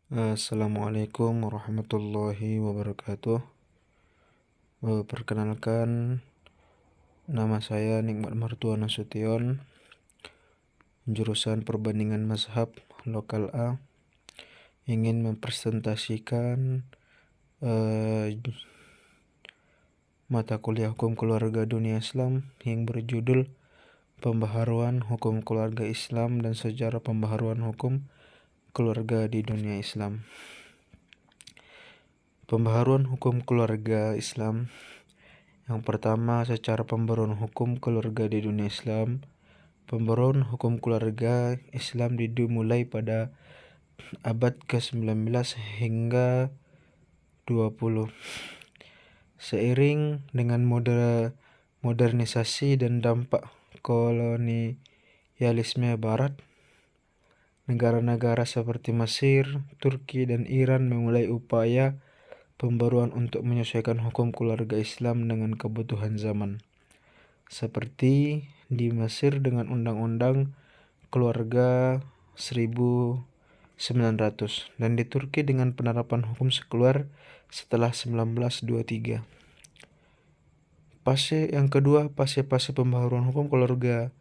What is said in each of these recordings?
Assalamualaikum warahmatullahi wabarakatuh. Perkenalkan, nama saya Nikmat Martua Nasution, jurusan Perbandingan Mazhab Lokal A. Ingin mempresentasikan mata kuliah Hukum Keluarga Dunia Islam yang berjudul Pembaharuan Hukum Keluarga Islam dan Sejarah Pembaharuan Hukum Keluarga di Dunia Islam. Pembaharuan hukum keluarga Islam. Yang pertama, secara pembaruan hukum keluarga di dunia Islam. Pembaruan hukum keluarga Islam dimulai pada abad ke-19 hingga 20. Seiring dengan modernisasi dan dampak kolonialisme Barat, negara-negara seperti Mesir, Turki, dan Iran memulai upaya pembaruan untuk menyesuaikan hukum keluarga Islam dengan kebutuhan zaman. Seperti di Mesir dengan Undang-Undang Keluarga 1900 dan di Turki dengan penerapan hukum sekuler setelah 1923. Fase yang kedua, fase pembaharuan hukum keluarga.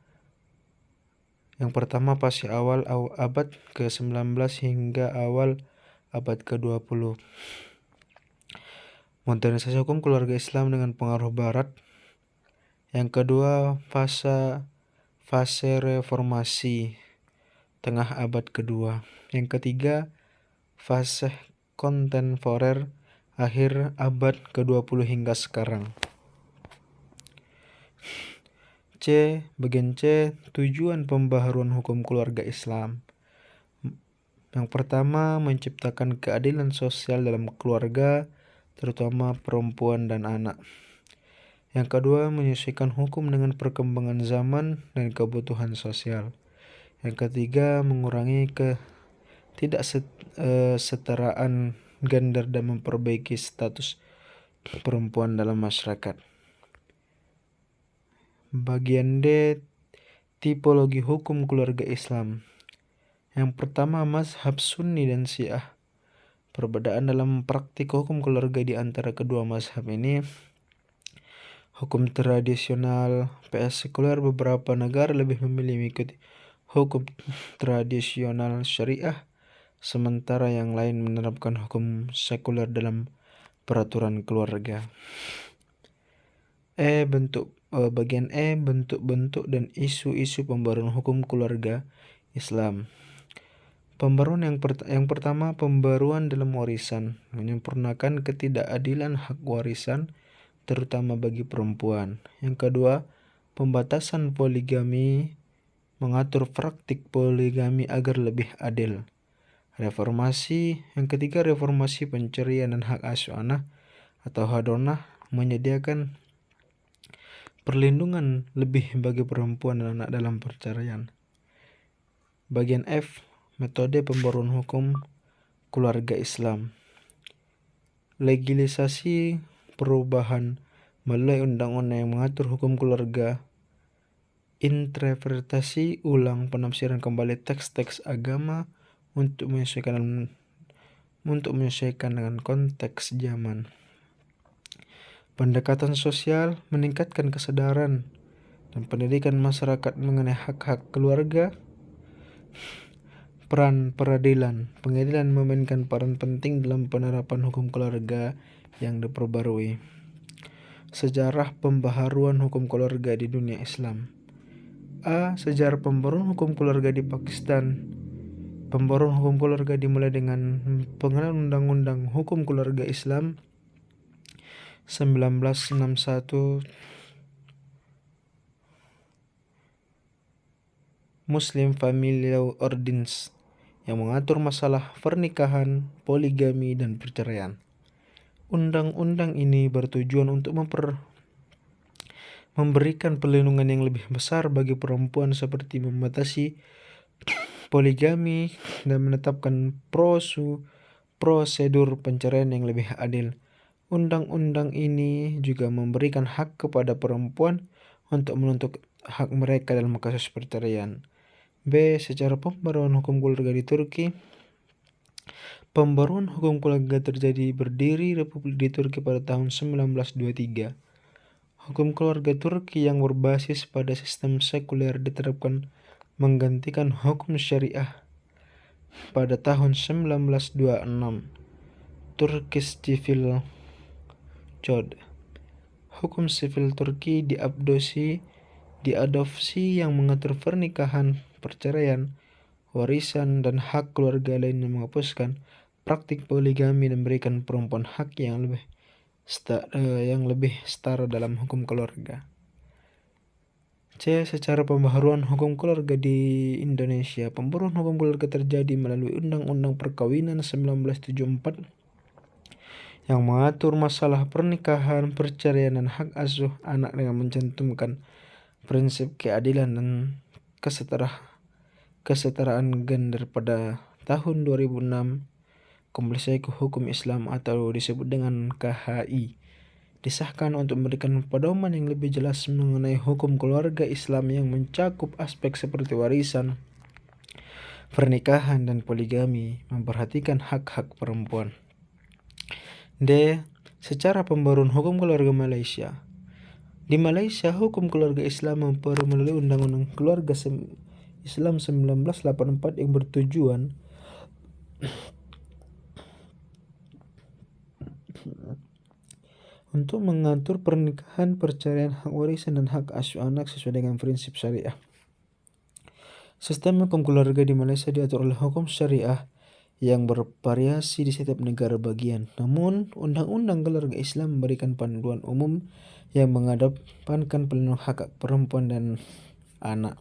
Yang pertama, fase awal abad ke-19 hingga awal abad ke-20. Modernisasi hukum keluarga Islam dengan pengaruh Barat. Yang kedua, fase reformasi tengah abad kedua. Yang ketiga, fase kontemporer akhir abad ke-20 hingga sekarang. Bagian C, tujuan pembaharuan hukum keluarga Islam. Yang pertama, menciptakan keadilan sosial dalam keluarga, terutama perempuan dan anak. Yang kedua, menyesuaikan hukum dengan perkembangan zaman dan kebutuhan sosial. Yang ketiga, mengurangi ketidaksetaraan gender dan memperbaiki status perempuan dalam masyarakat. Bagian D, tipologi hukum keluarga Islam. Yang pertama, mazhab Sunni dan Syiah. Perbedaan dalam praktik hukum keluarga di antara kedua mazhab ini. Hukum tradisional vs sekuler. Beberapa negara lebih memilih mengikuti hukum tradisional syariah, sementara yang lain menerapkan hukum sekuler dalam peraturan keluarga. Bagian E, bentuk-bentuk dan isu-isu pembaruan hukum keluarga Islam. Pembaruan yang pertama, pembaruan dalam warisan, menyempurnakan ketidakadilan hak warisan, terutama bagi perempuan. Yang kedua, pembatasan poligami, mengatur praktik poligami agar lebih adil. Reformasi, yang ketiga, reformasi pencerian dan hak asuh anak atau hadonah, menyediakan perlindungan lebih bagi perempuan dan anak dalam perceraian. Bagian F, metode pembaruan hukum keluarga Islam. Legilisasi perubahan melalui undang-undang yang mengatur hukum keluarga. Interpretasi ulang penafsiran kembali teks-teks agama untuk menyesuaikan dengan konteks zaman. Pendekatan sosial, meningkatkan kesadaran dan pendidikan masyarakat mengenai hak-hak keluarga. Peran peradilan, pengadilan memainkan peran penting dalam penerapan hukum keluarga yang diperbarui. Sejarah pembaharuan hukum keluarga di dunia Islam. A. Sejarah pembaruan hukum keluarga di Pakistan. Pembaruan hukum keluarga dimulai dengan pengenalan Undang-Undang Hukum Keluarga Islam 1961, Muslim Family Law Ordinance, yang mengatur masalah pernikahan, poligami, dan perceraian. Undang-undang ini bertujuan untuk memberikan perlindungan yang lebih besar bagi perempuan, seperti membatasi poligami dan menetapkan prosedur penceraian yang lebih adil. Undang-undang ini juga memberikan hak kepada perempuan untuk menuntut hak mereka dalam kasus perceraian. B. Secara pembaruan hukum keluarga di Turki. Pembaruan hukum keluarga terjadi berdiri Republik di Turki pada tahun 1923. Hukum keluarga Turki yang berbasis pada sistem sekuler diterapkan menggantikan hukum syariah pada tahun 1926. Turkish Civil Code. Hukum sivil Turki diadopsi yang mengatur pernikahan, perceraian, warisan, dan hak keluarga lainnya, menghapuskan praktik poligami dan memberikan perempuan hak yang lebih setara dalam hukum keluarga. C. Secara pembaharuan hukum keluarga di Indonesia. Pembaharuan hukum keluarga terjadi melalui Undang-Undang Perkawinan 1974 yang mengatur masalah pernikahan, perceraian, dan hak asuh anak dengan mencantumkan prinsip keadilan dan kesetaraan gender. Pada tahun 2006, Komisi Hukum Islam atau disebut dengan KHI disahkan untuk memberikan pedoman yang lebih jelas mengenai hukum keluarga Islam yang mencakup aspek seperti warisan, pernikahan, dan poligami, memperhatikan hak-hak perempuan. D. Secara pembaruan hukum keluarga Malaysia. Di Malaysia, hukum keluarga Islam memperoleh melalui Undang-Undang Keluarga Islam 1984 yang bertujuan untuk mengatur pernikahan, perceraian, hak warisan, dan hak asuh anak sesuai dengan prinsip syariah. Sistem hukum keluarga di Malaysia diatur oleh hukum syariah yang bervariasi di setiap negara bagian. Namun, Undang-Undang Keluarga Islam memberikan panduan umum yang mengedepankan pelindungan hak perempuan dan anak.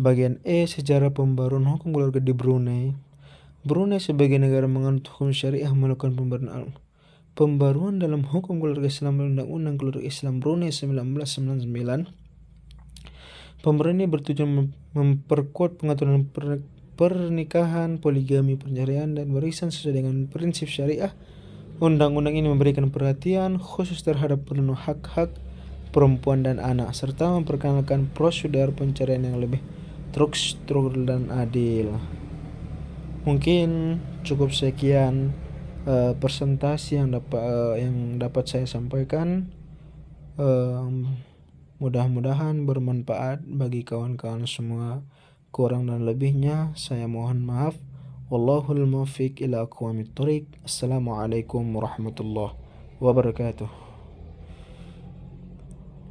Bagian E. Sejarah pembaruan hukum keluarga di Brunei. Brunei sebagai negara menganut hukum syariah melakukan pembaruan dalam hukum keluarga Islam melalui Undang-Undang Keluarga Islam Brunei 1999. Pembaruan ini bertujuan memperkuat pengaturan pernikahan, poligami, perceraian, dan warisan sesuai dengan prinsip syariah. Undang-undang ini memberikan perhatian khusus terhadap perlindungan hak-hak perempuan dan anak, serta memperkenalkan prosedur perceraian yang lebih terstruktur dan adil. Mungkin cukup sekian presentasi yang dapat saya sampaikan. Mudah-mudahan bermanfaat bagi kawan-kawan semua. Kurang dan lebihnya saya mohon maaf. Wallahul muwaffiq ila aqwamit thoriq. Assalamualaikum warahmatullahi wabarakatuh.